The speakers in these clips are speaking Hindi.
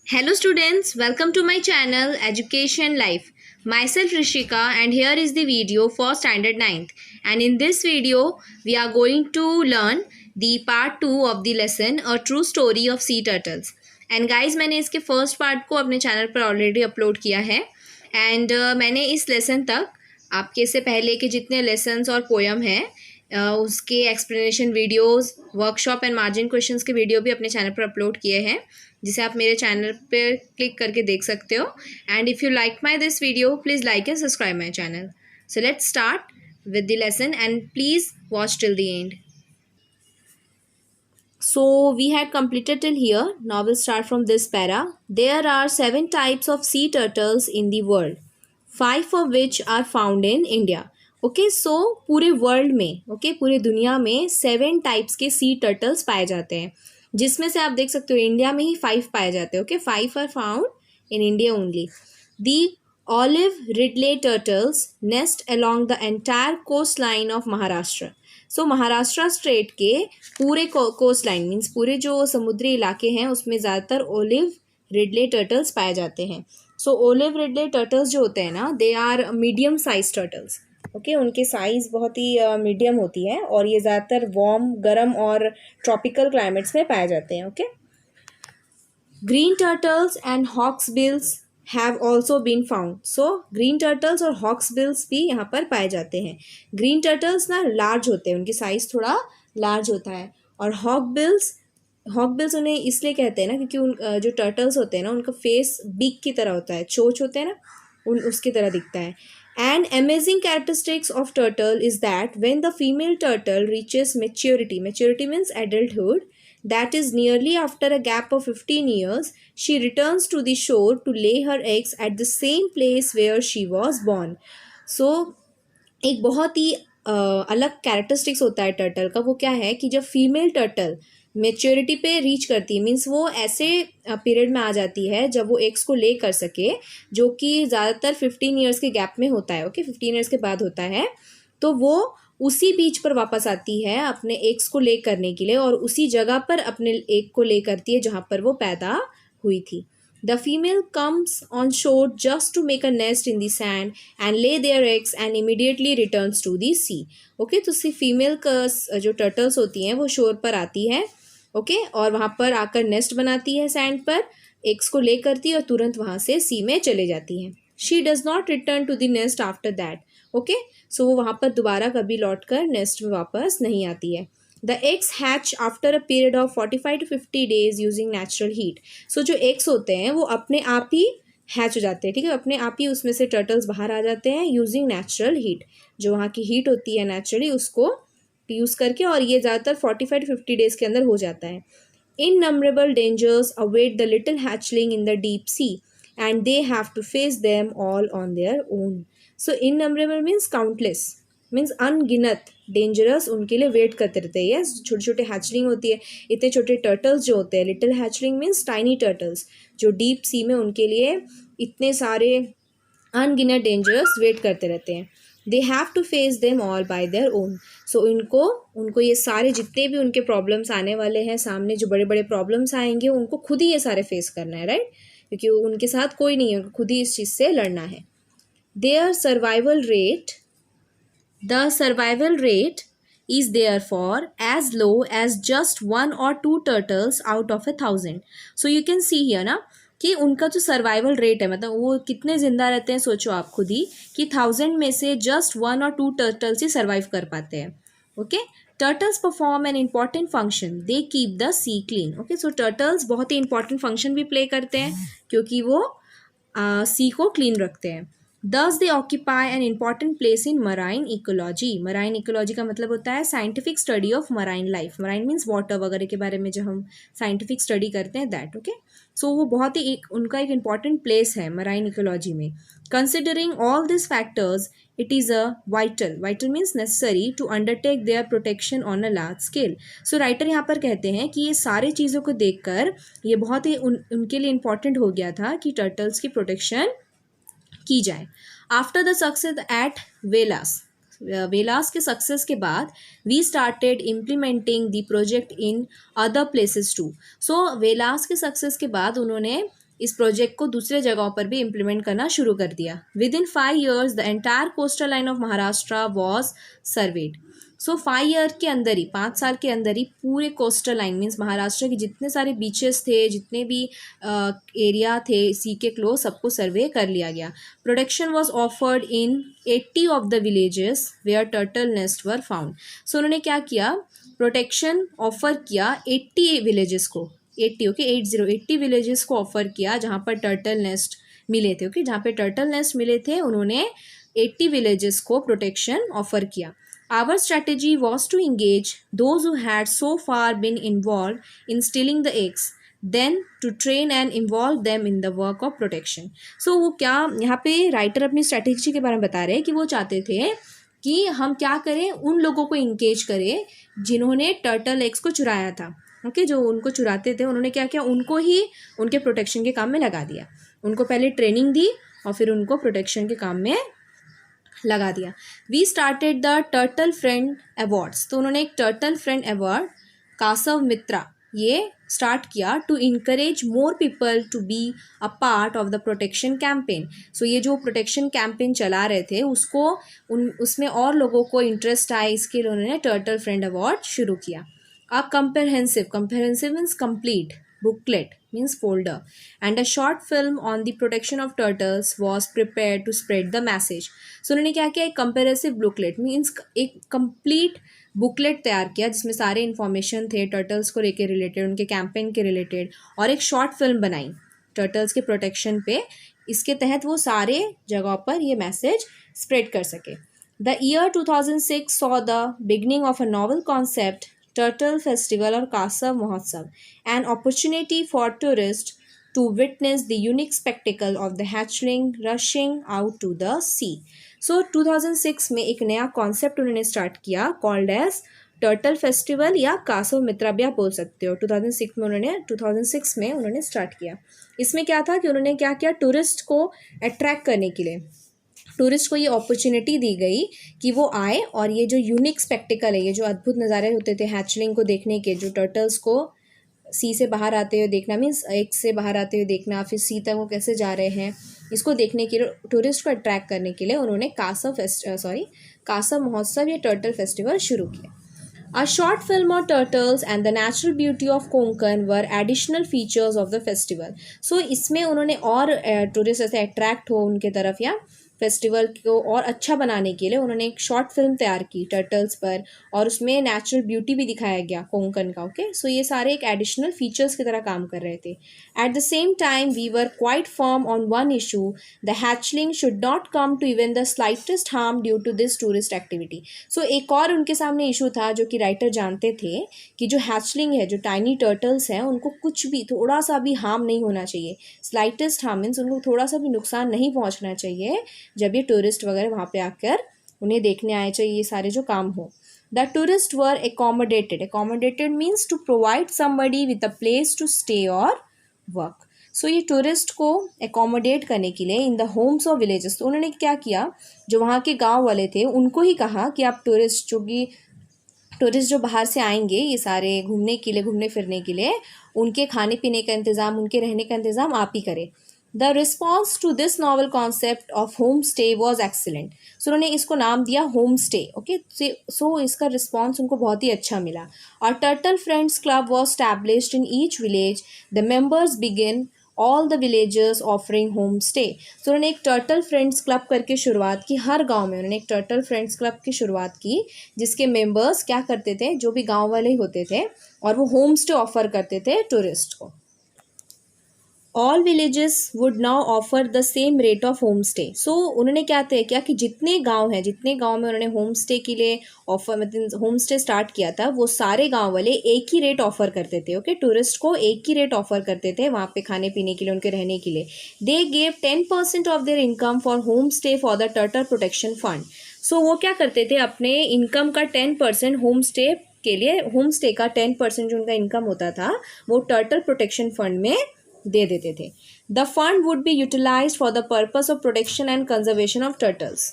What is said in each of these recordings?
Hello students, welcome to my channel Education Life. Myself Rishika and here is the video for standard 9th, and in this video we are going to learn the part 2 of the lesson A True Story of Sea Turtles. And guys, मैंने इसके फर्स्ट पार्ट को अपने चैनल पर ऑलरेडी अपलोड किया है एंड मैंने इस लेसन तक आपके से पहले के जितने लेसन्स और पोयम हैं उसके explanation videos, workshop and margin questions के वीडियो भी अपने चैनल पर अपलोड किए हैं, जिसे आप मेरे चैनल पे क्लिक करके देख सकते हो. And if you like my this video please like and subscribe my channel. So let's start with the lesson and please watch till the end. So we had completed till here. Now we'll start from this para. There are 7 types of sea turtles in the world, 5 of which are found in India. Okay so पूरे वर्ल्ड में पूरे दुनिया में 7 टाइप्स के सी टर्टल्स पाए जाते हैं, जिसमें से आप देख सकते हो इंडिया में ही 5 पाए जाते हैं. Okay 5 are found in India only. The Olive Ridley turtles nest along the entire coastline of Maharashtra. So Maharashtra state के पूरे कोस्ट लाइन मीन्स पूरे जो समुद्री इलाके हैं उसमें ज़्यादातर ओलिव रिडले टर्टल्स पाए जाते हैं. सो ओलिव रिडले टर्टल्स जो होते हैं ना, they are medium size turtles. Okay उनके साइज़ बहुत ही मीडियम होती है और ये ज़्यादातर वार्म, गर्म और ट्रॉपिकल क्लाइमेट्स में पाए जाते हैं. Okay green turtles and hawksbills have also been found. So green turtles और हॉक्सबिल्स भी यहाँ पर पाए जाते हैं. ग्रीन टर्टल्स ना लार्ज होते हैं, उनकी साइज़ थोड़ा लार्ज होता है, और हॉकबिल्स उन्हें इसलिए कहते हैं ना क्योंकि उन जो टर्टल्स होते हैं ना उनका फेस बीक की तरह होता है, चोंच होते हैं ना उसकी तरह दिखता है. An amazing characteristics of turtle is that when the female turtle reaches maturity means adulthood, that is nearly after a gap of 15 years, she returns to the shore to lay her eggs at the same place where she was born. So एक बहुत ही अलग कैरेक्टरिस्टिक्स होता है टर्टल का. वो क्या है कि जब फीमेल टर्टल मेच्योरिटी पे रीच करती है, मीन्स वो ऐसे पीरियड में आ जाती है जब वो एग्स को ले कर सके, जो कि ज़्यादातर 15 ईयर्स के गैप में होता है. ओके 15 ईयर्स के बाद होता है, तो वो उसी बीच पर वापस आती है अपने एग्स को ले करने के लिए और उसी जगह पर अपने एग को ले करती है जहाँ पर वो पैदा हुई थी. The female comes on shore just to make a nest in the sand and lay their eggs and immediately returns to the sea. Okay, तो सिर्फ फीमेल का जो टर्टल्स होती हैं वो शोर पर आती है. ओके और वहाँ पर आकर नेस्ट बनाती है सैंड पर, एग्स को ले करती है और तुरंत वहाँ से सी में चले जाती है. She does not return to the nest after that. Okay so वो वहाँ पर दोबारा कभी लौट कर नेस्ट में वापस नहीं आती है. The eggs hatch after a period of 45 to 50 days using natural heat. So जो eggs होते हैं वो अपने आप ही हैच हो जाते हैं. ठीक है, अपने आप ही उसमें से टर्टल्स बाहर आ जाते हैं यूजिंग नेचुरल हीट. जो वहाँ की हीट होती है नेचुरली उसको यूज़ करके, और ये ज़्यादातर 45 to 50 डेज़ के अंदर हो जाता है. Innumerable dangers await the little hatchling in the deep sea and they have to face them all on their own. So innumerable means countless, means अनगिनत डेंजरस उनके लिए वेट करते रहते हैं. छोटे छोटे हैचलिंग होती है, इतने छोटे टर्टल्स जो होते हैं, little hatchling means tiny turtles जो डीप सी में, उनके लिए इतने सारे अनगिनत डेंजरस वेट करते रहते हैं. They have to face them all by their own. So उनको ये सारे जितने भी उनके प्रॉब्लम्स आने वाले हैं, सामने जो बड़े बड़े प्रॉब्लम्स आएंगे उनको खुद ही ये सारे फेस करना है, राइट, क्योंकि उनके साथ कोई नहीं है, खुद ही इस चीज़ से लड़ना है. There The survival rate is therefore as low as just 1 or 2 turtles out of 1,000. So you can see here ना कि उनका जो सर्वाइवल रेट है, मतलब वो कितने ज़िंदा रहते हैं, सोचो आप खुद ही कि 1000 में से जस्ट 1 और 2 टर्टल्स ही सर्वाइव कर पाते हैं. Okay turtles perform an important function, they keep the sea clean. Okay so turtles बहुत ही इंपॉर्टेंट फंक्शन भी प्ले करते हैं क्योंकि वो सी को क्लीन रखते हैं. Thus they occupy an important place in marine ecology. Marine ecology का मतलब होता है scientific study of marine life. Marine means water वगैरह के बारे में जो हम scientific study करते हैं that. Okay? So वो बहुत ही उनका एक important place है marine ecology में. Considering all these factors, it is a vital means necessary to undertake their protection on a large scale. So writer यहाँ पर कहते हैं कि ये सारे चीज़ों को देखकर ये बहुत ही उनके लिए important हो गया था कि turtles की protection की जाए. After the success at Velas के सक्सेस के बाद we started implementing the project in other places too. So Velas के सक्सेस के बाद उन्होंने इस प्रोजेक्ट को दूसरे जगहों पर भी इम्प्लीमेंट करना शुरू कर दिया। With in 5 years the entire coastal line of Maharashtra was served. So 5 year के अंदर ही, 5 साल के अंदर ही पूरे कोस्टल लाइन मीन्स महाराष्ट्र के जितने सारे बीचेस थे, जितने भी एरिया थे सी के क्लोज, सबको सर्वे कर लिया गया। Protection was offered in 80 of the villages where turtle nests were found। सो उन्होंने क्या किया, प्रोटेक्शन ऑफर किया 80 विलेजेस को, 80 ओके 80 विलेजेस को ऑफर किया जहाँ पर टर्टल नेस्ट मिले थे। ओके जहाँ पे टर्टल नेस्ट मिले थे उन्होंने 80 विलेजेस को प्रोटेक्शन ऑफर किया। Our strategy was to engage those who had so far been involved in stealing the eggs, then to train and involve them in the work of protection। So वो क्या यहाँ पे राइटर अपनी स्ट्रैटेजी के बारे में बता रहे हैं कि वो चाहते थे कि हम क्या करें, उन लोगों को इंगेज करें जिन्होंने टर्टल एग्स को चुराया था। ओके जो उनको चुराते थे उन्होंने क्या किया, उनको ही उनके प्रोटेक्शन के काम में लगा दिया। उनको पहले ट्रेनिंग दी और फिर उनको प्रोटेक्शन के काम में लगा दिया। We started the turtle friend awards. तो उन्होंने एक टर्टल फ्रेंड अवार्ड कासव मित्रा ये स्टार्ट किया to encourage more people to be a part of the protection campaign. So ये जो प्रोटेक्शन कैंपेन चला रहे थे उसको उसमें और लोगों को इंटरेस्ट आए, इसके लिए उन्होंने टर्टल फ्रेंड अवार्ड शुरू किया। अ comprehensive means complete booklet means folder and a short film on the protection of turtles was prepared to spread the message। so उन्होंने क्या किया, एक कंपेरेसिव बुकलेट मीन्स एक कंप्लीट बुकलेट तैयार किया जिसमें सारे इन्फॉर्मेशन थे टर्टल्स को लेके रिलेटेड, उनके कैंपेन के रिलेटेड, और एक शॉर्ट फिल्म बनाई टर्टल्स के प्रोटेक्शन पे। इसके तहत वो सारे जगहों पर ये मैसेज स्प्रेड कर सके। The year 2006 saw the beginning of a novel concept, Turtle Festival or Kasav Mahotsav, an opportunity for tourists to witness the unique spectacle of the hatchling rushing out to the sea। So 2006 में एक नया कॉन्सेप्ट उन्होंने स्टार्ट किया कॉल्ड एज टर्टल फेस्टिवल या कासव मित्रा भी आप बोल सकते हो। 2006 में उन्होंने स्टार्ट किया। इसमें क्या था कि उन्होंने क्या किया, टूरिस्ट को अट्रैक्ट करने के लिए टूरिस्ट को ये अपॉर्चुनिटी दी गई कि वो आए और ये जो यूनिक स्पेक्टिकल है, ये जो अद्भुत नज़ारे होते थे हैचलिंग को देखने के, जो टर्टल्स को सी से बाहर आते हुए देखना मीन्स एग से बाहर आते हुए देखना, फिर सी तक वो कैसे जा रहे हैं, इसको देखने के लिए टूरिस्ट को अट्रैक्ट करने के लिए उन्होंने कासव महोत्सव या टर्टल फेस्टिवल शुरू किया। A short film on turtles and the natural beauty of Konkan were additional features of the festival। So इसमें उन्होंने और टूरिस्ट ऐसे अट्रैक्ट हो उनके तरफ या फेस्टिवल को और अच्छा बनाने के लिए उन्होंने एक शॉर्ट फिल्म तैयार की टर्टल्स पर, और उसमें नेचुरल ब्यूटी भी दिखाया गया कोंकण का। ओके सो ये सारे एक एडिशनल फीचर्स की तरह काम कर रहे थे। At the same time we were quite firm on one issue, the hatchling should not come to even the slightest harm due to this tourist activity. So एक और उनके सामने इशू था जो कि राइटर जानते थे कि जो हैचलिंग है, जो टाइनी टर्टल्स हैं, उनको कुछ भी थोड़ा सा भी हार्म नहीं होना चाहिए। स्लाइटेस्ट हार्म मीन्स उनको थोड़ा सा भी नुकसान नहीं पहुँचना चाहिए जब ये टूरिस्ट वगैरह वहाँ पे आकर उन्हें देखने आए, चाहिए ये सारे जो काम हो। The tourist were accommodated means to provide somebody with a place to stay और वर्क। सो ये टूरिस्ट को एकोमोडेट करने के लिए in the homes of villages, तो उन्होंने क्या किया, जो वहाँ के गांव वाले थे उनको ही कहा कि आप टूरिस्ट जो बाहर से आएंगे ये सारे घूमने के लिए, घूमने फिरने के लिए, उनके खाने पीने का इंतज़ाम, उनके रहने का इंतज़ाम आप ही करें। The response to this novel concept of home stay was excellent. So उन्होंने इसको नाम दिया होम स्टे। ओके सो इसका रिस्पॉन्स उनको बहुत ही अच्छा मिला। और turtle friends club was established in each village, the members begin all the villagers offering home stay. तो उन्होंने एक टर्टल फ्रेंड्स क्लब करके शुरुआत की, हर गांव में उन्होंने एक टर्टल फ्रेंड्स क्लब की शुरुआत की जिसके मेंबर्स क्या करते थे, जो भी गांव वाले ही होते थे, और वो होम स्टे ऑफर करते थे टूरिस्ट को। All villages would now offer the same rate of home stay. So उन्होंने क्या तय किया कि जितने गांव हैं, जितने गांव में उन्होंने होम स्टे के लिए ऑफर मतलब होम स्टे स्टार्ट किया था, वो सारे गांव वाले एक ही रेट ऑफर करते थे। ओके टूरिस्ट को एक ही रेट ऑफर करते थे वहाँ पे खाने पीने के लिए, उनके रहने के लिए। They gave 10% of their income for home stay for the turtle protection fund. So वो क्या करते थे, अपने इनकम का 10% होम स्टे के लिए, होम स्टे का 10% जो उनका इनकम होता था वो टर्टल प्रोटेक्शन फंड में दे देते थे। The fund would be utilise for the purpose of protection and conservation of turtles.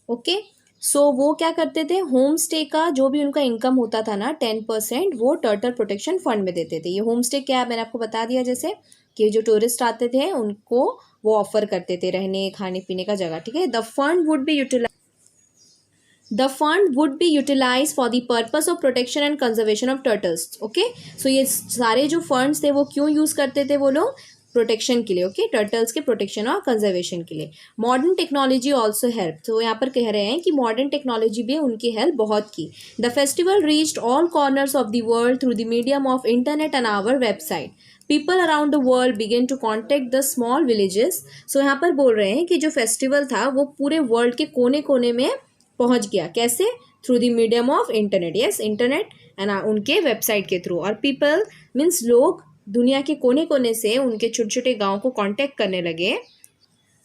Okay so वो क्या करते थे, होम स्टे का जो भी उनका इनकम होता था ना 10% वो टर्टल प्रोटेक्शन फंड में देते थे। ये होम स्टे क्या है मैंने आपको बता दिया, जैसे कि जो टूरिस्ट आते थे उनको वो ऑफर करते थे रहने खाने पीने का जगह, ठीक है। The fund would be utilized for the purpose of protection and conservation of turtles. Okay, so ये सारे जो funds थे वो क्यों यूज करते थे वो लोग, प्रोटेक्शन के लिए, ओके, टर्टल्स के प्रोटेक्शन और कंजर्वेशन के लिए। मॉडर्न टेक्नोलॉजी ऑल्सो हेल्प, तो यहाँ पर कह रहे हैं कि मॉडर्न टेक्नोलॉजी भी उनकी हेल्प बहुत की। The festival reached all corners of the world through the medium of internet and our website. People around the world began to contact the small villages. So यहाँ पर बोल रहे हैं कि जो फेस्टिवल था वो पूरे वर्ल्ड के कोने कोने में पहुंच गया, कैसे, through the medium of internet, yes internet and उनके वेबसाइट के थ्रू। और पीपल मीन्स लोग दुनिया के कोने कोने से उनके छोटे छोटे गांव को कांटेक्ट करने लगे,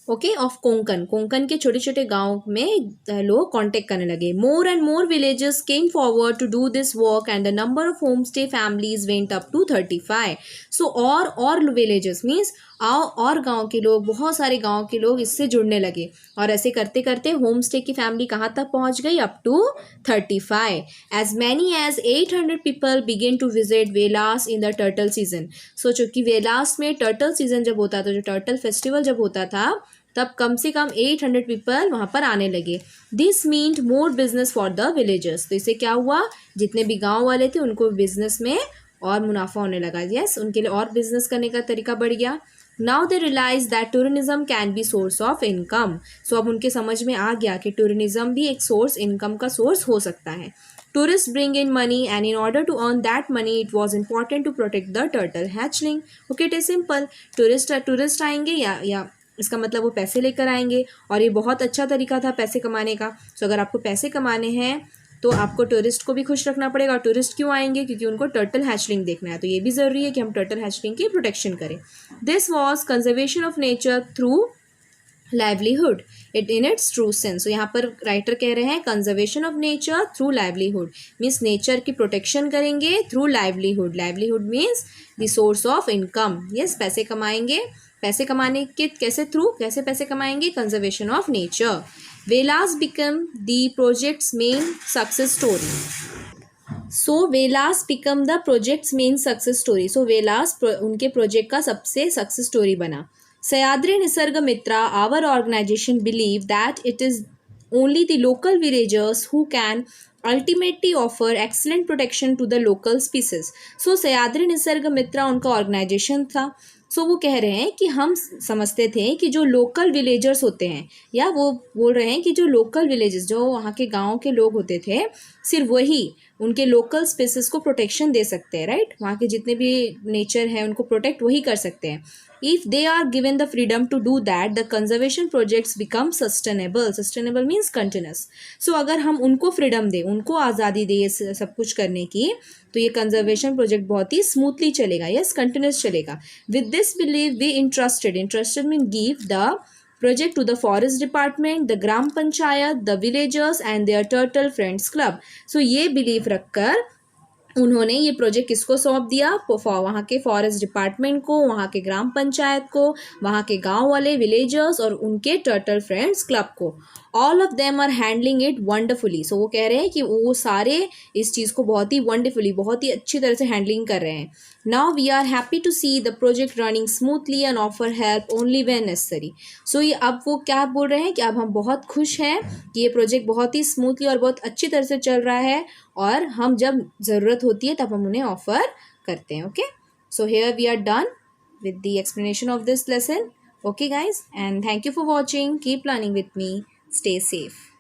ओके, ऑफ कोंकण, कोंकण के छोटे छोटे गांव में लोग कांटेक्ट करने लगे। More and more villages came forward to do this work and the number of home stay families went up to 35। So और विलेजेस मीन्स और गांव के लोग, बहुत सारे गांव के लोग इससे जुड़ने लगे और ऐसे करते करते होम स्टे की फैमिली कहाँ तक पहुंच गई, up to 35। As many as 800 people began to visit Velas in the turtle season. So चूंकि वेलास में टर्टल सीजन जब होता था, जो टर्टल फेस्टिवल जब होता था, तब कम से कम 800 पीपल वहाँ पर आने लगे। This meant more business for the villagers, तो इससे क्या हुआ, जितने भी गांव वाले थे उनको बिजनेस में और मुनाफा होने लगा, यस उनके लिए और बिजनेस करने का तरीका बढ़ गया। Now they realise that tourism can be source of income. So अब उनके समझ में आ गया कि टूरिज्म भी एक सोर्स, इनकम का सोर्स हो सकता है। Tourist bring in money and in order to earn that money it was important to protect the turtle hatchling. Okay, it is simple, tourist आएंगे या इसका मतलब वो पैसे लेकर आएंगे, और ये बहुत अच्छा तरीका था पैसे कमाने का। सो अगर आपको पैसे कमाने हैं तो आपको टूरिस्ट को भी खुश रखना पड़ेगा। और टूरिस्ट क्यों आएंगे, क्योंकि उनको टर्टल हैचलिंग देखना है, तो ये भी ज़रूरी है कि हम टर्टल हैचलिंग की प्रोटेक्शन करें। This was conservation of nature through livelihood it in its true sense. तो यहाँ पर राइटर कह रहे हैं conservation of nature through livelihood means nature की प्रोटेक्शन करेंगे through livelihood. Livelihood means the source of income, yes पैसे कमाएंगे। पैसे कमाने के कैसे, थ्रू, कैसे पैसे कमाएंगे, conservation of nature. Velas become the project's main success story. So Velas become the project's main success story. So Velas उनके प्रोजेक्ट का सबसे सक्सेस स्टोरी बना। Sahyadri Nisarg Mitra, our organisation believe that it is only the local villagers who can ultimately offer excellent protection to the local species. So Sahyadri Nisarg Mitra उनका ऑर्गेनाइजेशन था। सो वो कह रहे हैं कि हम समझते थे कि जो लोकल विलेजर्स होते हैं, या वो बोल रहे हैं कि जो लोकल विलेजेस, जो वहाँ के गाँव के लोग होते थे, सिर्फ वही उनके लोकल स्पेसिस को प्रोटेक्शन दे सकते हैं, राइट, वहाँ के जितने भी नेचर है उनको प्रोटेक्ट वही कर सकते हैं। If they are given the freedom to do that, the conservation projects become sustainable. Sustainable means continuous. So अगर हम उनको फ्रीडम दें, उनको आज़ादी दें ये सब कुछ करने की, तो ये कंजर्वेशन प्रोजेक्ट बहुत ही स्मूथली चलेगा, यस कंटिन्यूस चलेगा। With this belief we interested mean give the project to the forest department, the gram panchayat, the villagers and their turtle friends club. So ये बिलीव रखकर उन्होंने ये प्रोजेक्ट किसको सौंप दिया, वहाँ के फॉरेस्ट डिपार्टमेंट को, वहाँ के ग्राम पंचायत को, वहाँ के गांव वाले विलेजर्स और उनके टर्टल फ्रेंड्स क्लब को। All of them are handling it wonderfully. So वो कह रहे हैं कि वो सारे इस चीज़ को बहुत ही वंडरफुली, बहुत ही अच्छी तरह से हैंडलिंग कर रहे हैं। Now we are happy to see the project running smoothly and offer help only when necessary. So ये अब वो क्या बोल रहे हैं कि अब हम बहुत खुश हैं कि ये प्रोजेक्ट बहुत ही स्मूथली और बहुत अच्छी तरह से चल रहा है, और हम जब ज़रूरत होती है तब हम उन्हें ऑफर करते हैं। Okay, so here we are done with the explanation of this lesson. Okay guys, and thank you for watching. Keep learning with me. Stay safe.